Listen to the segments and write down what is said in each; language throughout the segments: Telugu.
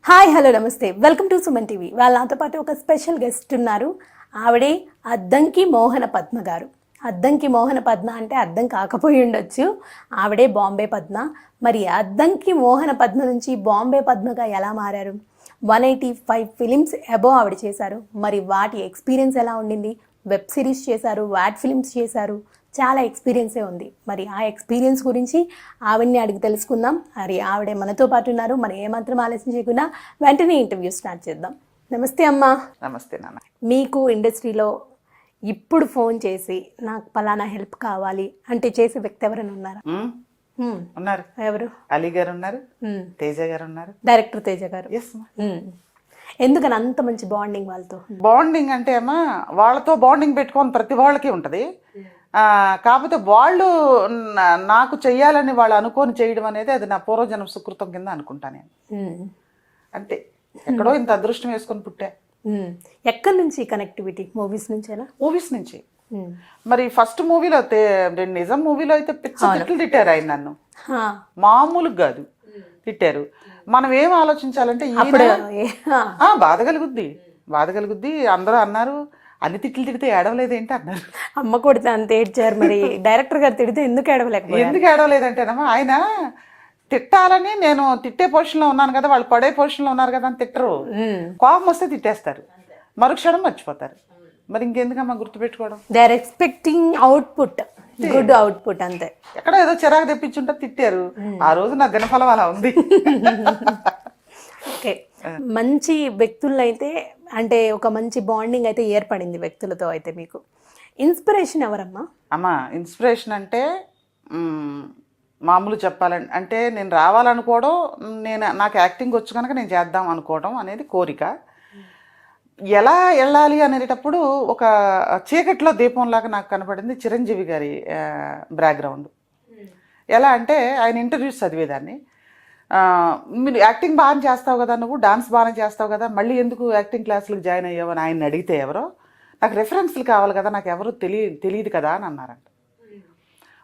హాయ్ హలో నమస్తే వెల్కమ్ టు సుమన్ టీవీ. వాళ్ళతో పాటు ఒక స్పెషల్ గెస్ట్ ఉన్నారు. ఆవిడే అద్దంకి మోహన పద్మ గారు. అద్దంకి మోహన పద్మ అంటే అర్థం కాకపోయి ఉండొచ్చు, ఆవిడే బాంబే పద్మ. మరి అద్దంకి మోహన పద్మ నుంచి బాంబే పద్మగా ఎలా మారారు? 185 ఫిలిమ్స్ అబోవ్ ఆవిడ చేశారు. మరి వాటి ఎక్స్పీరియన్స్ ఎలా ఉండింది? వెబ్ సిరీస్ చేశారు, వాట్ ఫిలిమ్స్ చేశారు, చాలా ఎక్స్పీరియన్సే ఉంది. మరి ఆ ఎక్స్పీరియన్స్ గురించి ఆవిడని అడిగి తెలుసుకుందాం. మరి ఆవిడే మనతో పాటు ఉన్నారు. మరి ఏమాత్రం ఆలస్యం చేయకుండా వెంటనే ఇంటర్వ్యూ స్టార్ట్ చేద్దాం. నమస్తే అమ్మా. నమస్తే నాన్న. మీకు ఇండస్ట్రీలో ఇప్పుడు ఫోన్ చేసి నాకు పలానా హెల్ప్ కావాలి అంటే చేసే వ్యక్తి ఎవరైనా ఉన్నారా? ఉన్నారు. ఎవరు? అలీ గారు ఉన్నారు, తేజ గారు ఉన్నారు, డైరెక్టర్ తేజ గారు. ఎస్. ఎందుకని అంత మంచి బాండింగ్ వాళ్ళతో? బాండింగ్ అంటే అమ్మా, వాళ్ళతో బాండింగ్ పెట్టుకొని ప్రతి వాళ్ళకి ఉంటుంది. కాకపోతే వాళ్ళు నాకు చెయ్యాలని వాళ్ళు అనుకొని చేయడం అనేది అది నా పూర్వజన్మ సుకృతం కింద అనుకుంటా నేను. అంటే ఎక్కడో ఇంత అదృష్టం వేసుకొని పుట్టా. ఎక్కడి నుంచి కనెక్టివిటీ? మూవీస్ నుంచేనా? మూవీస్ నుంచి. మరి ఫస్ట్ మూవీలో నిజం మూవీలో అయితే తిట్లు తిట్టారు ఆయన నన్ను, మామూలుగా కాదు తిట్టారు. మనం ఏం ఆలోచించాలంటే బాధ కలుగుద్ది. అందరూ అన్నారు అన్ని తిట్లు తిడితే ఏడవలేదేంటి అన్నారు. అమ్మ కొడితే అంత ఏడ్చారు, మరి డైరెక్టర్ గారు తిడితే ఎందుకు ఏడవలేదంటేనమ్మా, ఆయన తిట్టాలని నేను తిట్టే పొజిషన్లో ఉన్నాను కదా, వాళ్ళు పడే పొజిషన్లో ఉన్నారు కదా అని తిట్టరు. కోపం వస్తే తిట్టేస్తారు, మరుక్షణం మర్చిపోతారు. మరి ఇంకెందుకమ్మా గుర్తుపెట్టుకోవడం? They are expecting output, good output అంతే. ఎక్కడ ఏదో చిరాకు తెప్పించుంటే తిట్టారు, ఆ రోజు నా దినఫలం అలా ఉంది. ఓకే, మంచి వ్యక్తుల్లో అయితే అంటే ఒక మంచి బాండింగ్ అయితే ఏర్పడింది వ్యక్తులతో. అయితే మీకు ఇన్స్పిరేషన్ ఎవరమ్మా? అమ్మా ఇన్స్పిరేషన్ అంటే మామూలు చెప్పాలంటే అంటే నేను రావాలనుకోవడం, నాకు యాక్టింగ్ వచ్చు కనుక నేను చేద్దాం అనుకోవడం అనేది కోరిక. ఎలా వెళ్ళాలి అనేటప్పుడు ఒక చీకట్లో దీపంలాగా నాకు కనపడింది చిరంజీవి గారి బ్యాక్గ్రౌండ్. ఎలా అంటే ఆయన ఇంటర్వ్యూస్ చదివేదాన్ని, మీరు యాక్టింగ్ బాగా చేస్తావు కదా, నువ్వు డాన్స్ బాగా చేస్తావు కదా, మళ్ళీ ఎందుకు యాక్టింగ్ క్లాసులకు జాయిన్ అయ్యావు అని ఆయన అడిగితే ఎవరో నాకు రెఫరెన్స్లు కావాలి కదా, నాకు ఎవరు తెలియదు కదా అని అన్నారంట.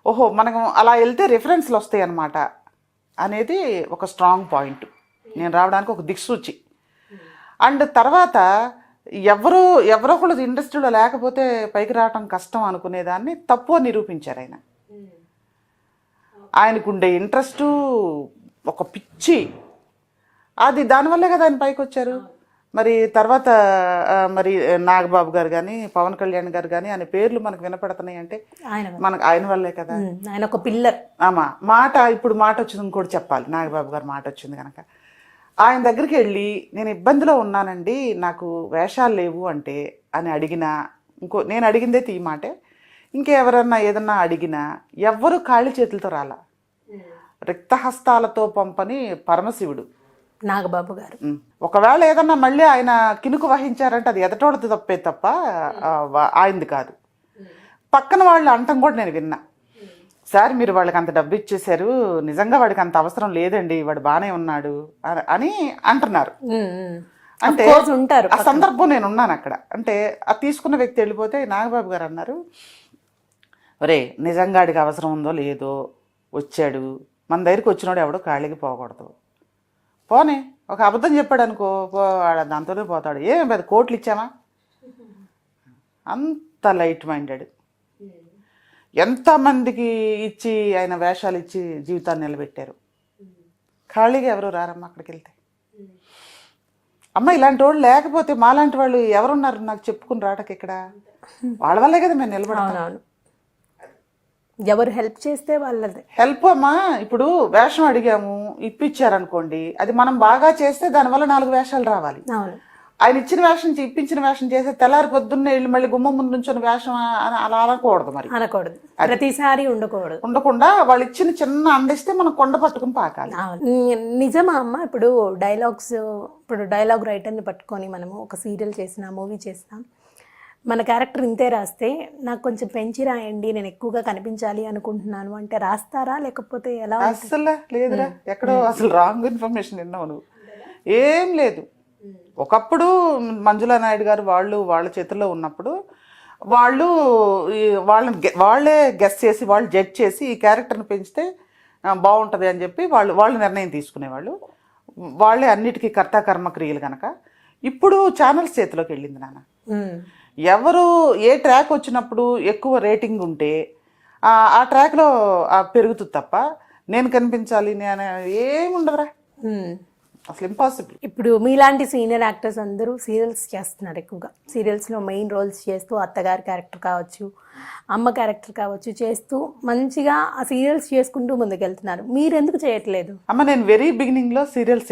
ఓహో, మనం అలా వెళ్తే రెఫరెన్స్లు వస్తాయి అన్నమాట అనేది ఒక స్ట్రాంగ్ పాయింట్, నేను రావడానికి ఒక దిక్సూచి. అండ్ తర్వాత ఎవరో ఒకళ్ళు ఇండస్ట్రీలో లేకపోతే పైకి రావడం కష్టం అనుకునేదాన్ని తప్పు అని నిరూపించారు ఆయన. ఆయనకుండే ఇంట్రెస్టు, ఒక పిచ్చి, అది దానివల్లే కదా ఆయన పైకి వచ్చారు. మరి తర్వాత మరి నాగబాబు గారు కానీ పవన్ కళ్యాణ్ గారు కానీ అనే పేర్లు మనకు వినపడుతున్నాయి అంటే మనకు ఆయన వల్లే కదా. ఆయన ఒక పిల్లర్. ఇప్పుడు మాట వచ్చింది ఇంకోటి చెప్పాలి. నాగబాబు గారు మాట వచ్చింది కనుక ఆయన దగ్గరికి వెళ్ళి నేను ఇబ్బందిలో ఉన్నానండి, నాకు వేషాలు లేవు అంటే అని అడిగినా, నేను అడిగిందే ఈ మాటే, ఇంకెవరన్నా ఏదన్నా అడిగినా ఎవ్వరూ ఖాళీ చేతులతో రాలా, రిక్తహస్తాలతో పంపని పరమశివుడు నాగబాబు గారు. ఒకవేళ ఏదన్నా మళ్ళీ ఆయన కినుకు వహించారంటే అది ఎదటోడిది తప్పే తప్ప ఆయనది కాదు. పక్కన వాళ్ళు అంటం కూడా నేను విన్నా, సార్ మీరు వాళ్ళకి అంత డబ్బు ఇచ్చేశారు, నిజంగా వాడికి అంత అవసరం లేదండి, వాడు బాగానే ఉన్నాడు అని అంటున్నారు. అంటే ఆ సందర్భం నేను ఉన్నాను అక్కడ. అంటే ఆ తీసుకున్న వ్యక్తి వెళ్ళిపోతే నాగబాబు గారు అన్నారు, ఒరే నిజంగా వాడికి అవసరం ఉందో లేదో, వచ్చాడు, మన దగ్గరికి వచ్చినోడు ఎవడో ఖాళీకి పోకూడదు, పోనీ ఒక అబద్ధం చెప్పాడు అనుకో దాంతోనే పోతాడు, ఏం పెద్ద కోట్లు ఇచ్చామా, అంత లైట్ మైండెడ్. ఎంతమందికి ఇచ్చి ఆయన వేషాలు ఇచ్చి జీవితాన్ని నిలబెట్టారు. ఖాళీగా ఎవరు రారమ్మా అక్కడికి వెళ్తే. అమ్మ ఇలాంటి వాళ్ళు లేకపోతే మాలాంటి వాళ్ళు ఎవరున్నారు నాకు చెప్పుకుని రావడానికి? ఇక్కడ వాళ్ళ వల్లే కదా మేము నిలబడతాం. ఎవరు హెల్ప్ చేస్తే వాళ్ళది హెల్ప్ అమ్మా. ఇప్పుడు వేషం అడిగాము, ఇప్పించారనుకోండి, అది మనం బాగా చేస్తే దానివల్ల 4 వేషాలు రావాలి. ఆయన ఇచ్చిన వేషం ఇప్పించిన వేషం చేస్తే తెల్లారి పొద్దున్నే వెళ్ళి మళ్ళీ గుమ్మం ముందు నుంచి వేషం అలా అనకూడదు. మరి అనకూడదు, ప్రతిసారి ఉండకుండా వాళ్ళు ఇచ్చిన చిన్న అందిస్తే మనం కొండ పట్టుకుని పాకాలి. నిజమా అమ్మ? ఇప్పుడు డైలాగ్ రైటర్ని పట్టుకొని మనము ఒక సీరియల్ చేసినా, మూవీ చేసినా, మన క్యారెక్టర్ ఇంతే రాస్తే నాకు కొంచెం పెంచి రాయండి, నేను ఎక్కువగా కనిపించాలి అనుకుంటున్నాను అంటే రాస్తారా? లేకపోతే ఎలా? అసలు లేదురా, ఎక్కడో అసలు రాంగ్ ఇన్ఫర్మేషన్ విన్నావు నువ్వు. ఏం లేదు. ఒకప్పుడు మంజులా నాయుడు గారు వాళ్ళ చేతుల్లో ఉన్నప్పుడు వాళ్ళే గెస్ చేసి, వాళ్ళు జడ్జ్ చేసి ఈ క్యారెక్టర్ని పెంచితే బాగుంటుంది అని చెప్పి వాళ్ళు నిర్ణయం తీసుకునేవాళ్ళు. వాళ్ళే అన్నిటికీ కర్త కర్మ క్రియలు కనుక ఇప్పుడు ఛానల్స్ చేతిలోకి వెళ్ళింది నాన్న. ఎవరు ఏ ట్రాక్ వచ్చినప్పుడు ఎక్కువ రేటింగ్ ఉంటే ఆ ట్రాక్లో పెరుగుతుంది తప్ప నేను కనిపించాలి నేను ఏముండదురా, అసలు ఇంపాసిబుల్. ఇప్పుడు మీలాంటి సీనియర్ యాక్టర్స్ అందరూ సీరియల్స్ చేస్తున్నారు ఎక్కువగా. సీరియల్స్లో మెయిన్ రోల్స్ చేస్తూ అత్తగారి క్యారెక్టర్ కావచ్చు, అమ్మ క్యారెక్టర్ కావచ్చు చేస్తూ మంచిగా ఆ సీరియల్స్ చేసుకుంటూ ముందుకెళ్తున్నారు. మీరు ఎందుకు చేయట్లేదు? అమ్మ నేను వెరీ బిగినింగ్లో సీరియల్స్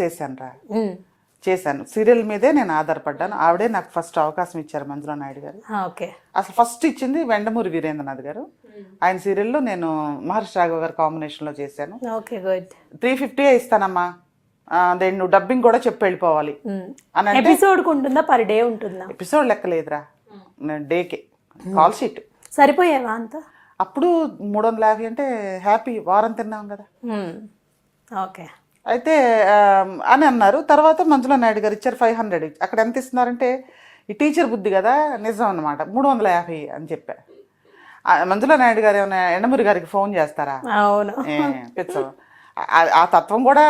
చేశాను. సీరియల్ మీదే నేను ఆధారపడ్డాను. ఆవిడే నాకు ఫస్ట్ అవకాశం ఇచ్చారు, మంజులా నాయుడు గారు. ఓకే. అసలు ఫస్ట్ ఇచ్చింది వెండమూరి వీరేంద్రనాథ్ గారు. ఆయన సీరియల్లో నేను మహర్షి రాఘవ గారి కాంబినేషన్లో చేశాను. Okay, good. 350 ఇస్తానమ్మా, దెన్ నువ్వు డబ్బింగ్ కూడా చెప్పి వెళ్ళిపోవాలి అని. ఎపిసోడ్ ఉంటుందా, పర్ డే ఉంటుందా? ఎపిసోడ్ లెక్కలేదురా, డేకే కాల్ షీట్ సరిపోయేవా అంత? అప్పుడు 350 అంటే హ్యాపీ, వారం తిన్నాం కదా. ఓకే. అయితే అని అన్నారు. తర్వాత మంజులా నాయుడు గారు ఇచ్చారు 500. అక్కడ ఎంత ఇస్తున్నారంటే ఈ టీచర్ బుద్ధి కదా, నిజం అన్నమాట, 350 అని చెప్పా. మంజులా నాయుడు గారు ఏమైనా ఎండమూరి గారికి ఫోన్ చేస్తారా? అవును, పిచ్చ. ఆ తత్వం కూడా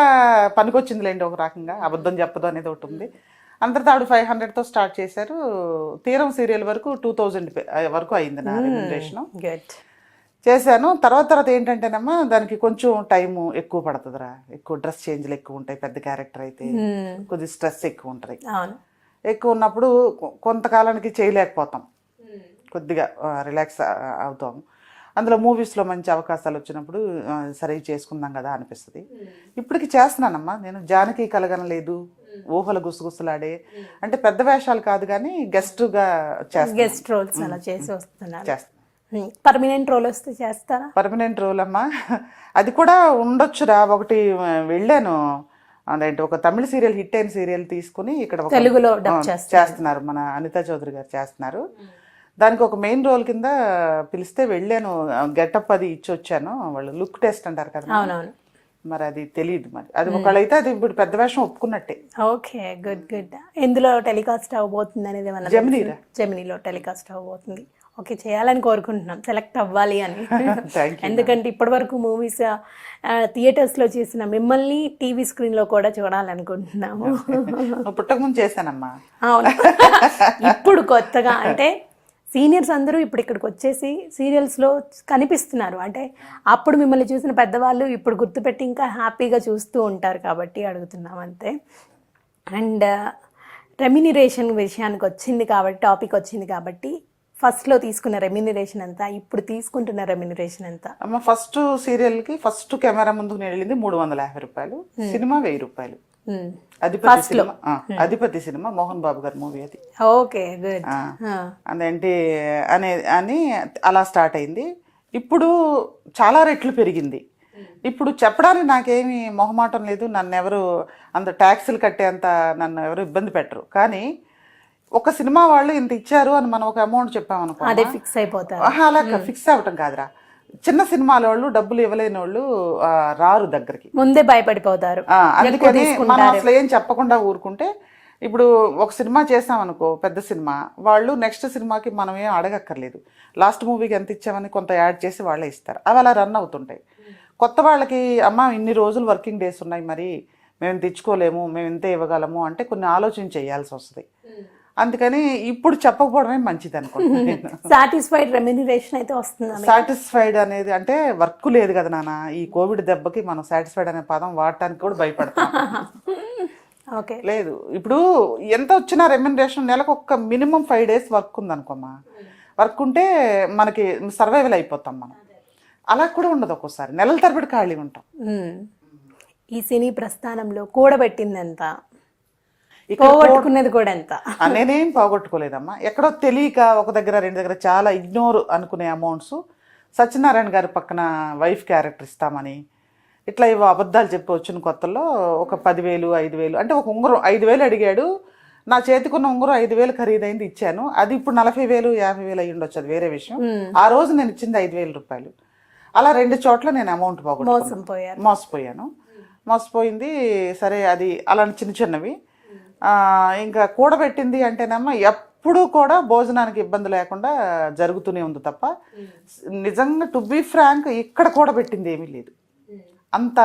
పనికొచ్చిందిలేండి ఒక రకంగా, అబద్ధం చెప్పదు అనేది ఒకటి ఉంది. అందరితో ఆవిడ 500తో స్టార్ట్ చేశారు. తీరం సీరియల్ వరకు 2000 వరకు అయింది నా రెమ్యునరేషన్. చేశాను. తర్వాత ఏంటంటేనమ్మా దానికి కొంచెం టైము ఎక్కువ పడుతుందిరా, ఎక్కువ డ్రెస్ చేంజ్లు ఎక్కువ ఉంటాయి. పెద్ద క్యారెక్టర్ అయితే కొద్దిగా స్ట్రెస్ ఎక్కువ ఉంటుంది. ఎక్కువ ఉన్నప్పుడు కొంతకాలానికి చేయలేకపోతాం, కొద్దిగా రిలాక్స్ అవుతాం. అందులో మూవీస్లో మంచి అవకాశాలు వచ్చినప్పుడు సరే చేసుకుందాం కదా అనిపిస్తుంది. ఇప్పటికి చేస్తున్నానమ్మా నేను. జానకి కలగనలేదు, ఊహలు గుసగుసలాడే, అంటే పెద్ద వేషాలు కాదు కానీ గెస్ట్గా చేస్తాను. గెస్ట్ రోల్స్ అలా చేసి వస్తున్నారు. పర్మనెంట్ రోల్ వస్తే చేస్తారా? పర్మనెంట్ రోల్ అమ్మా అది కూడా ఉండొచ్చురా. ఒకటి వెళ్ళాను, అదేంటి ఒక తమిళ సీరియల్, హిట్ అయిన సీరియల్ తీసుకుని ఇక్కడ తెలుగులో చేస్తున్నారు, మన అనితా చౌదరి గారు చేస్తున్నారు. దానికి ఒక మెయిన్ రోల్ కింద పిలిస్తే వెళ్ళాను, గెటప్ అది ఇచ్చి వచ్చాను. వాళ్ళు లుక్ టెస్ట్ అంటారు కదా, మరి అది తెలియదు. మరి అది ఒకళ్ళైతే అది ఇప్పుడు పెద్ద వేషం ఒప్పుకున్నట్టే. Okay, good good. ఎందులో టెలికాస్ట్ అవ్వబోతుంది అనేది? జెమినీలో టెలికాస్ట్ అవ్వబోతుంది. ఓకే, చేయాలని కోరుకుంటున్నాం, సెలెక్ట్ అవ్వాలి అని. ఎందుకంటే ఇప్పటి వరకు మూవీస్ థియేటర్స్లో చేసిన మిమ్మల్ని టీవీ స్క్రీన్లో కూడా చూడాలనుకుంటున్నాము. పుట్టక ముందు చేశానమ్మా. అవును, ఇప్పుడు కొత్తగా అంటే సీనియర్స్ అందరూ ఇప్పుడు ఇక్కడికి వచ్చేసి సీరియల్స్లో కనిపిస్తున్నారు. అంటే అప్పుడు మిమ్మల్ని చూసిన పెద్దవాళ్ళు ఇప్పుడు గుర్తుపెట్టి ఇంకా హ్యాపీగా చూస్తూ ఉంటారు కాబట్టి అడుగుతున్నాం అంతే. అండ్ రెమ్యునరేషన్ విషయానికి వచ్చింది కాబట్టి, టాపిక్ వచ్చింది కాబట్టి, ఫస్ట్లో తీసుకున్న రెమ్యునరేషన్ ఎంత, ఇప్పుడు తీసుకుంటున్న రెమ్యునరేషన్ ఎంత? అమ్మ ఫస్ట్ సీరియల్కి ఫస్ట్ కెమెరా ముందుకు నేను వెళ్ళింది 350 రూపాయలు, సినిమా 1000 రూపాయలు. అధిపతి సినిమా మోహన్ బాబు గారి మూవీ అది. Okay, good. అదేంటి అని అలా స్టార్ట్ అయింది. ఇప్పుడు చాలా రెట్లు పెరిగింది. ఇప్పుడు చెప్పడానికి నాకేమి మొహమాటం లేదు, నన్ను ఎవరు అంత ట్యాక్సులు కట్టేంత నన్ను ఎవరు ఇబ్బంది పెట్టరు. కానీ ఒక సినిమా వాళ్ళు ఇంత ఇచ్చారు అని మనం ఒక అమౌంట్ చెప్పామనుకో, అదే ఫిక్స్ అయిపోతారు. అలా ఫిక్స్ అవ్వటం కాదురా. చిన్న సినిమాల వాళ్ళు డబ్బులు ఇవ్వలేని వాళ్ళు రారు దగ్గరికి, ముందే భయపడిపోతారు. అందుకని మనం అసలు ఏం చెప్పకుండా ఊరుకుంటే, ఇప్పుడు ఒక సినిమా చేసామనుకో, పెద్ద సినిమా, వాళ్ళు నెక్స్ట్ సినిమాకి మనం ఏం అడగక్కర్లేదు. లాస్ట్ మూవీకి ఎంత ఇచ్చామని కొంత యాడ్ చేసి వాళ్ళే ఇస్తారు. అవి అలా రన్ అవుతుంటాయి. కొత్త వాళ్ళకి అమ్మ ఇన్ని రోజులు వర్కింగ్ డేస్ ఉన్నాయి, మరి మేము తెచ్చుకోలేము, మేము ఇంతే ఇవ్వగలము అంటే కొన్ని ఆలోచన చేయాల్సి వస్తుంది. అందుకని ఇప్పుడు చెప్పకపోవడమే మంచిది అనుకుంటున్నాను. సాటిస్ఫైడ్ రెమ్యునరేషన్ అయితే వస్తుంది. సాటిస్ఫైడ్ అనేది అంటే వర్క్ లేదు కదా నాన్న. ఈ కోవిడ్ దెబ్బకి మనం సాటిస్ఫైడ్ అనే పదం వాడటానికి కూడా భయపడతాం. ఓకే, లేదు ఇప్పుడు ఎంత వచ్చినా రెమ్యునరేషన్ నెలకు ఒక మినిమం 5 days వర్క్ ఉందనుకోమ్మా, వర్క్ ఉంటే మనకి సర్వైవల్ అయిపోతాం మనం. అలా కూడా ఉండదు, ఒక్కోసారి నెలల తరబడి ఖాళీ ఉంటాం. ఈ సినీ ప్రస్థానంలో కూడబెట్టింది ఎంత, పోగొట్టుకునేది కూడా ఎంత? నేనేం పోగొట్టుకోలేదమ్మా. ఎక్కడో తెలియక ఒక దగ్గర 2 దగ్గర చాలా ఇగ్నోర్ అనుకునే అమౌంట్స్, సత్యనారాయణ గారి పక్కన వైఫ్ క్యారెక్టర్ ఇస్తామని ఇట్లా ఇవో అబద్ధాలు చెప్పి వచ్చిన కొత్తలో ఒక 10,000 5,000 అంటే ఒక ఉంగరం 5,000 అడిగాడు. నా చేతికున్న ఉంగరం 5,000 ఖరీదైంది, ఇచ్చాను. అది ఇప్పుడు 40,000 50,000 అయ్యి ఉండొచ్చు, అది వేరే విషయం. ఆ రోజు నేను ఇచ్చింది 5,000 రూపాయలు. అలా 2 చోట్ల నేను అమౌంట్ మోసపోయాను. మోసపోయింది. సరే, అది అలాంటి చిన్న చిన్నవి. ఇంకా కూడబెట్టింది అంటేనమ్మా ఎప్పుడూ కూడా భోజనానికి ఇబ్బంది లేకుండా జరుగుతూనే ఉంది తప్ప, నిజంగా టు బీ ఫ్రాంక్ ఇక్కడ కూడబెట్టింది ఏమీ లేదు. అంత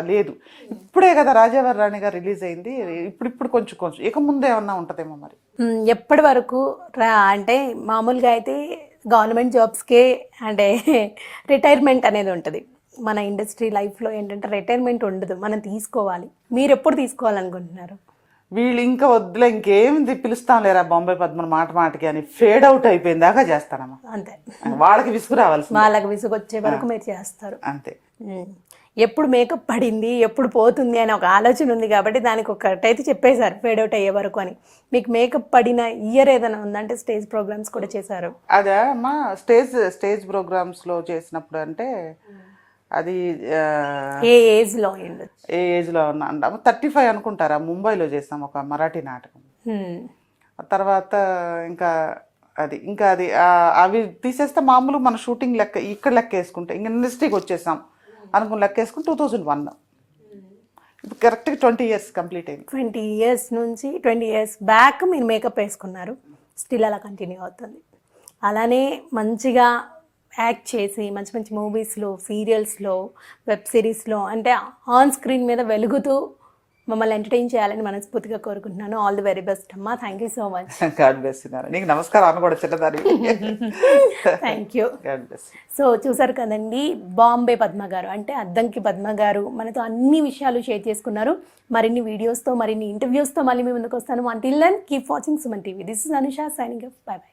లేదు. ఇప్పుడే కదా రాజావారి రాణి గారు రిలీజ్ అయింది, ఇప్పుడు కొంచెం కొంచెం ఇక ముందు ఏమన్నా ఉంటుందేమో మరి. ఎప్పటి వరకు అంటే మామూలుగా అయితే గవర్నమెంట్ జాబ్స్కే అంటే రిటైర్మెంట్ అనేది ఉంటుంది. మన ఇండస్ట్రీ లైఫ్లో ఏంటంటే రిటైర్మెంట్ ఉండదు, మనం తీసుకోవాలి. మీరు ఎప్పుడు తీసుకోవాలనుకుంటున్నారు? వీళ్ళు ఇంకా వద్దులే, ఇంకేం పిలుస్తాం లేరా బాంబే పద్మను మాట మాటకి అని ఫేడ్ అవుట్ అయిపోయిన దాకా చేస్తానమ్మా. అంతే, వాళ్ళకి విసుగు రావాల్సింది, వాళ్ళకి విసుగు వచ్చే వరకు మీరు చేస్తారు. అంతే. ఎప్పుడు మేకప్ పడింది, ఎప్పుడు పోతుంది అని ఒక ఆలోచన ఉంది కాబట్టి దానికి ఒకటైతే చెప్పేశారు, ఫేడ్ అవుట్ అయ్యే వరకు అని. మీకు మేకప్ పడిన ఇయర్ ఏదైనా ఉందంటే స్టేజ్ ప్రోగ్రామ్స్ కూడా చేశారు? అదే అమ్మా, స్టేజ్ ప్రోగ్రామ్స్లో చేసినప్పుడు అంటే అది ఏ ఏజ్లో ఉన్నా 35 అనుకుంటారా, ముంబైలో చేసాం ఒక మరాఠీ నాటకం. తర్వాత ఇంకా అది అవి తీసేస్తే మామూలు మన షూటింగ్ లెక్క ఇక్కడ లెక్క వేసుకుంటే ఇంకా ఇండస్ట్రీకి వచ్చేసాం అనుకుని లెక్క వేసుకుని 2001. ఇప్పుడు కరెక్ట్గా 20 years కంప్లీట్ అయింది. 20 years నుంచి 20 years బ్యాక్ మీరు మేకప్ వేసుకున్నారు, స్టిల్ అలా కంటిన్యూ అవుతుంది. అలానే మంచిగా యాక్ట్ చేసి మంచి మంచి మూవీస్లో, సీరియల్స్లో, వెబ్ సిరీస్లో అంటే ఆన్ స్క్రీన్ మీద వెలుగుతూ మమ్మల్ని ఎంటర్టైన్ చేయాలని మనస్ఫూర్తిగా కోరుకుంటున్నాను. ఆల్ ది వెరీ బెస్ట్ అమ్మా. Thank you so much. God bless you. నీకు నమస్కారం అన్న కూడా చిన్నదాని. Thank you. God bless. So చూసారు కదండి, బాంబే పద్మ గారు అంటే అద్దంకి పద్మ గారు మనతో అన్ని విషయాలు షేర్ చేసుకున్నారు. మరిన్ని వీడియోస్తో, మరిన్ని ఇంటర్వ్యూస్తో మళ్ళీ మీ ముందుకు వస్తాను. Until then keep watching Suman TV. This is Anusha signing off. Bye by.